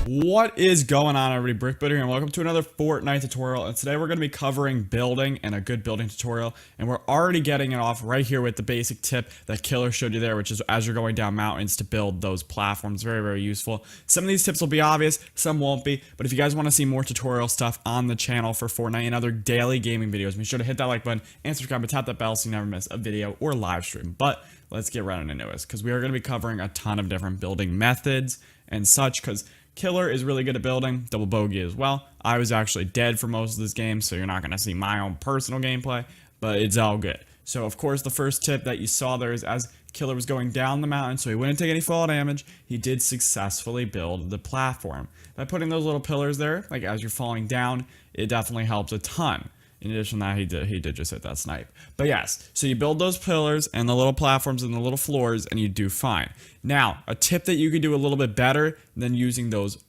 What is going on, everybody? BrickBuilder here, and welcome to another Fortnite tutorial. And today we're going to be covering building and a good building tutorial. And we're already getting it off right here with the basic tip that Killer showed you there, which is as you're going down mountains to build those platforms. Very, very useful. Some of these tips will be obvious, some won't be. But if you guys want to see more tutorial stuff on the channel for Fortnite and other daily gaming videos, be sure to hit that like button and subscribe and tap that bell so you never miss a video or live stream. But let's get right into it, because we are going to be covering a ton of different building methods and such, because Killer is really good at building, double bogey as well. I was actually dead for most of this game, so you're not going to see my own personal gameplay, but it's all good. So, of course, the first tip that you saw there is as Killer was going down the mountain, so he wouldn't take any fall damage, he did successfully build the platform. By putting those little pillars there, like as you're falling down, it definitely helps a ton. In addition to that, he did just hit that snipe. But yes, so you build those pillars and the little platforms and the little floors, and you do fine. Now, a tip that you could do a little bit better than using those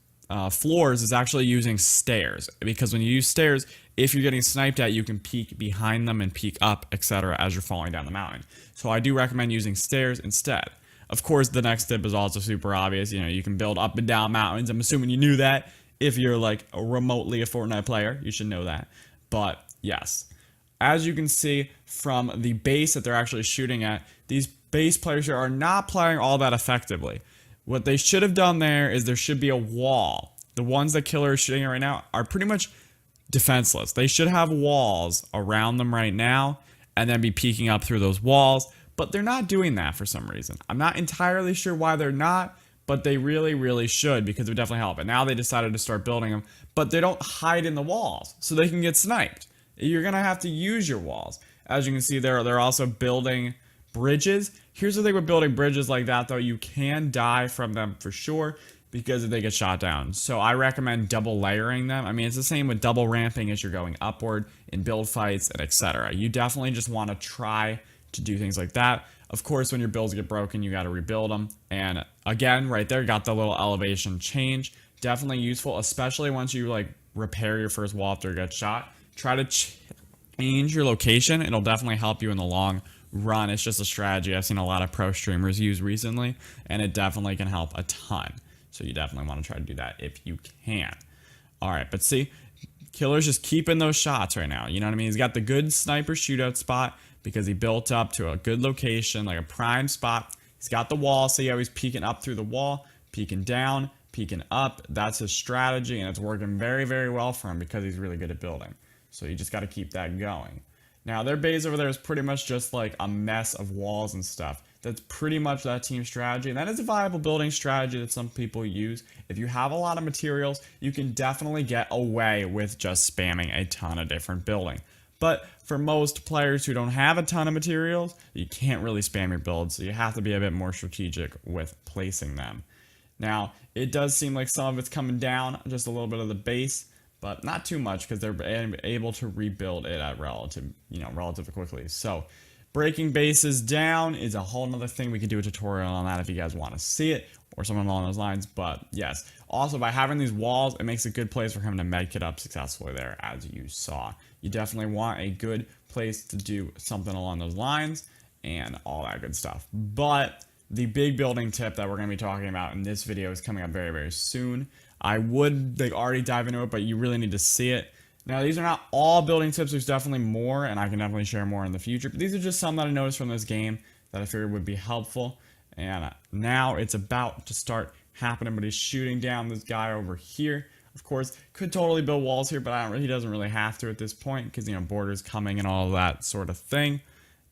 floors is actually using stairs. Because when you use stairs, if you're getting sniped at, you can peek behind them and peek up, etc. as you're falling down the mountain. So I do recommend using stairs instead. Of course, the next tip is also super obvious. You know, you can build up and down mountains. I'm assuming you knew that. If you're like remotely a Fortnite player, you should know that. But yes, as you can see from the base that they're actually shooting at, these base players here are not playing all that effectively. What they should have done there is there should be a wall. The ones that Killer is shooting at right now are pretty much defenseless. They should have walls around them right now and then be peeking up through those walls, but they're not doing that for some reason. I'm not entirely sure why they're not, but they really, really should, because it would definitely help. And now they decided to start building them, but they don't hide in the walls, so they can get sniped. You're going to have to use your walls. As you can see there, they're also building bridges. Here's the thing with building bridges like that, though. You can die from them for sure, because if they get shot down. So I recommend double layering them. I mean, it's the same with double ramping as you're going upward in build fights and etc. You definitely just want to try to do things like that. Of course, when your builds get broken, you got to rebuild them. And again, right there, got the little elevation change. Definitely useful, especially once you like repair your first wall after you get shot. Try to change your location. It'll definitely help you in the long run. It's just a strategy I've seen a lot of pro streamers use recently, and it definitely can help a ton. So you definitely want to try to do that if you can. All right, but see, Killer's just keeping those shots right now. You know what I mean? He's got the good sniper shootout spot because he built up to a good location, like a prime spot. He's got the wall, so he's peeking up through the wall, peeking down, peeking up. That's his strategy, and it's working very, very well for him because he's really good at building. So you just got to keep that going. Now, their base over there is pretty much just like a mess of walls and stuff. That's pretty much that team strategy, and that is a viable building strategy that some people use. If you have a lot of materials, you can definitely get away with just spamming a ton of different building. But for most players who don't have a ton of materials, you can't really spam your builds, so you have to be a bit more strategic with placing them. Now, it does seem like some of it's coming down, just a little bit of the base, but not too much because they're able to rebuild it at relatively quickly. So breaking bases down is a whole nother thing. We could do a tutorial on that if you guys want to see it or something along those lines. But yes, also by having these walls, it makes a good place for him to medkit up successfully there, as you saw. You definitely want a good place to do something along those lines and all that good stuff. But the big building tip that we're going to be talking about in this video is coming up very, very soon. I would already dive into it, but you really need to see it. Now, these are not all building tips. There's definitely more, and I can definitely share more in the future. But these are just some that I noticed from this game that I figured would be helpful. And now it's about to start happening, but he's shooting down this guy over here. Of course, could totally build walls here, but he doesn't really have to at this point because, you know, borders coming and all that sort of thing.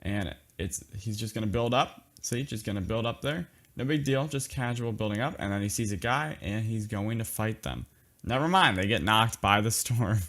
And he's just going to build up. See, just going to build up there. No big deal, just casual building up, and then he sees a guy, and he's going to fight them. Never mind, they get knocked by the storm.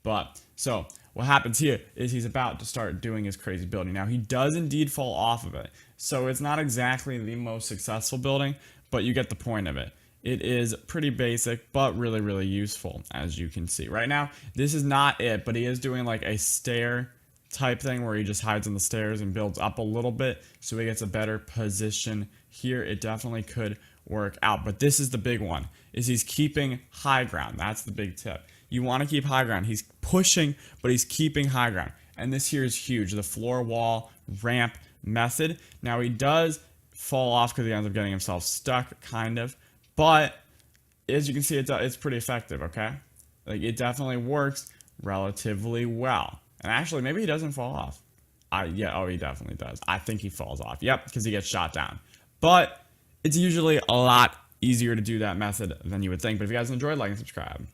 But, so, what happens here is he's about to start doing his crazy building. Now, he does indeed fall off of it, so it's not exactly the most successful building, but you get the point of it. It is pretty basic, but really, really useful, as you can see. Right now, this is not it, but he is doing like a stair type thing where he just hides on the stairs and builds up a little bit so he gets a better position here. It definitely could work out, but this is the big one, is he's keeping high ground. That's the big tip. You want to keep high ground. He's pushing, but he's keeping high ground, and this here is huge, the floor wall ramp method. Now, he does fall off because he ends up getting himself stuck, kind of, but as you can see, it's pretty effective, okay? Like, it definitely works relatively well. And actually, maybe he doesn't fall off. Yeah, oh, he definitely does. I think he falls off. Yep, because he gets shot down. But it's usually a lot easier to do that method than you would think. But if you guys enjoyed, like and subscribe.